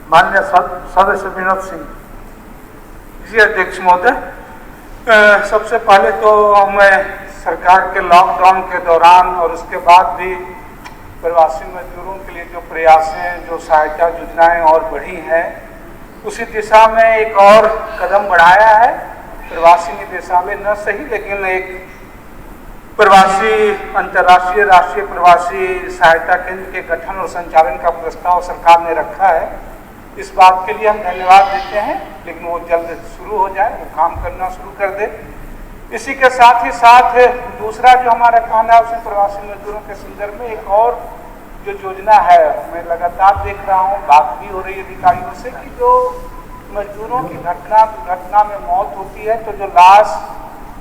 माननीय सदस्य विनोद सिंह जी, अध्यक्ष महोदय, सबसे पहले तो मैं सरकार के लॉकडाउन के दौरान और उसके बाद भी प्रवासी मजदूरों के लिए जो प्रयास हैं, जो सहायता योजनाएं और बढ़ी हैं, उसी दिशा में एक और कदम बढ़ाया है। प्रवासी निदेशालय न सही, लेकिन एक प्रवासी अंतर्राष्ट्रीय राष्ट्रीय प्रवासी सहायता केंद्र के गठन और संचालन का प्रस्ताव सरकार ने रखा है। इस बात के लिए हम धन्यवाद देते हैं, लेकिन वो जल्द शुरू हो जाए, वो काम करना शुरू कर दे। इसी के साथ ही साथ दूसरा जो हमारा कहना है, उसमें प्रवासी मजदूरों के संदर्भ में एक और जो योजना है, मैं लगातार देख रहा हूँ, बात भी हो रही है अधिकारियों से कि जो मजदूरों की दुर्घटना में मौत होती है, तो जो लाश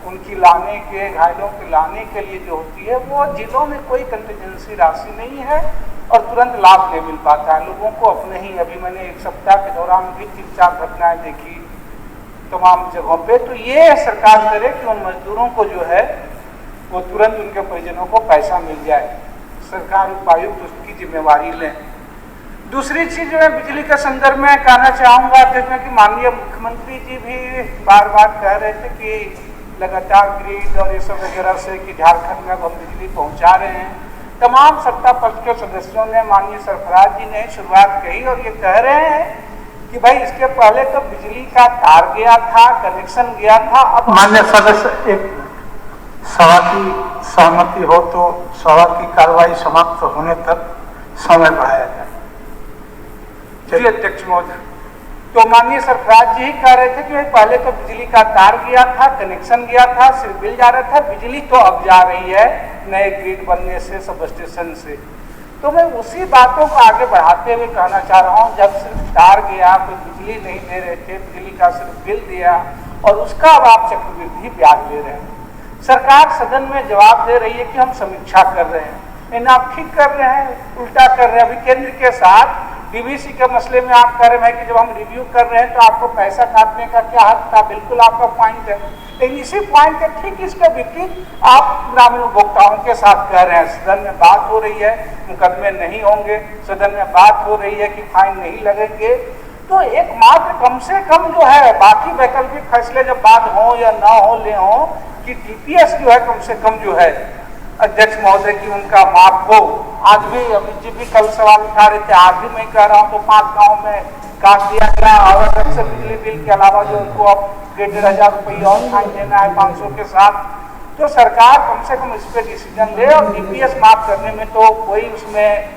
उनकी लाने के, घायलों के लाने के लिए जो होती है, वो जिलों में कोई कंटीजेंसी राशि नहीं है और तुरंत लाभ नहीं मिल पाता है लोगों को। अपने ही अभी मैंने एक सप्ताह के दौरान भी 3-4 घटनाएं देखी तमाम जगहों पे। तो ये सरकार करे कि उन मजदूरों को जो है वो तुरंत उनके परिजनों को पैसा मिल जाए। सरकार उपायुक्त उसकी जिम्मेवारी लें। दूसरी चीज जो है, बिजली के संदर्भ में कहना चाहूँगा कि माननीय मुख्यमंत्री जी भी बार बार कह रहे थे कि लगातार ग्रिड और ये सब वगैरह से कि झारखंड में अब हम बिजली पहुँचा रहे हैं। तमाम सत्ता पक्ष के सदस्यों ने, माननीय सरफराज जी ने शुरुआत कही और ये कह रहे हैं कि भाई इसके पहले तो बिजली का तार गया था, कनेक्शन गया था। अब माननीय सदस्य, एक सभा की सहमति हो तो सभा की कार्रवाई समाप्त होने तक समय बढ़ाया जाए। जी अध्यक्ष महोदय, तो माननीय सरफराज जी ही कह रहे थे कि पहले तो बिजली का तार गया था, कनेक्शन गया था, सिर्फ बिल जा रहा था। बिजली तो अब जा रही है नए ग्रिड बनने से, सब स्टेशन से। तो मैं उसी बातों को आगे बढ़ाते हुए कहना चाह रहा हूँ, जब सिर्फ तार गया, कोई बिजली नहीं दे रहे थे, बिजली का सिर्फ बिल दिया और उसका अब आप चक्रवृद्धि ब्याज ले रहे हैं। सरकार सदन में जवाब दे रही है कि हम समीक्षा कर रहे हैं, लेकिन आप ठीक कर रहे हैं, उल्टा कर रहे हैं। अभी केंद्र के साथ डीवीसी के मसले में आप कह रहे हैं कि जब हम रिव्यू कर रहे हैं तो आपको पैसा काटने का क्या हक था। बिल्कुल आपका पॉइंट है, लेकिन इसी पॉइंट के ठीक इसके विपरीत आप ग्रामीण उपभोक्ताओं के साथ कह रहे हैं। सदन में बात हो रही है मुकदमे नहीं होंगे, सदन में बात हो रही है कि फाइन नहीं लगेंगे। तो एकमात्र कम से कम जो है, बाकी वैकल्पिक फैसले जब बात हो या ना हो ले हो, कि टीपीएस जो है कम से कम जो है अध्यक्ष महोदय की उनका माफ हो। आज भी अमित जी भी कल सवाल उठा रहे थे, आज भी मैं कह रहा हूँ, तो 5 गाँव में काट दिया गया और अलग से बिजली बिल के अलावा जो उनको अब 1,500 रुपये और फाइन देना है 500 के साथ। तो सरकार कम से कम इस पर डिसीजन ले और टीपीएस माफ करने में तो कोई उसमें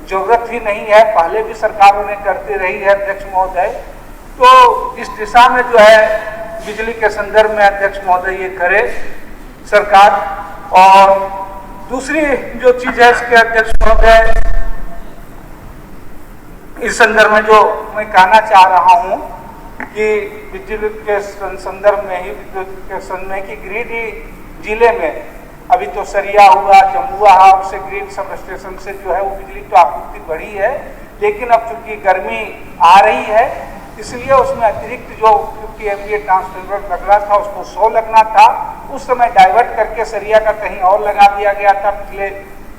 जरूरत ही नहीं है, पहले भी सरकारों ने करती रही है अध्यक्ष महोदय। तो इस दिशा में जो है बिजली के संदर्भ में अध्यक्ष महोदय ये करे सरकार। और दूसरी जो चीज है इसके अध्यक्ष महोदय, इस संदर्भ में जो मैं कहना चाह रहा हूं कि बिजली के संदर्भ में ही, विद्युत के संदर्भ में कि गिरिडीह जिले में अभी तो सरिया हुआ, जमुआ हाउस से ग्रिड सब स्टेशन से जो है वो बिजली तो आपूर्ति बढ़ी है, लेकिन अब चूंकि गर्मी आ रही है इसलिए उसमें अतिरिक्त जो 50 MVA ट्रांसफार्मर लग रहा था उसको 100 लगना था। उस समय डाइवर्ट करके सरिया का कहीं और लगा दिया गया था पिछले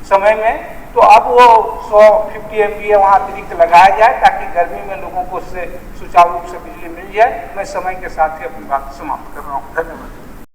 समय में। तो अब वो 150 MVA वहाँ अतिरिक्त लगाया जाए ताकि गर्मी में लोगों को उससे सुचारू रूप से बिजली मिल जाए। मैं समय के साथ ही अपनी बात समाप्त कर रहा हूँ। धन्यवाद।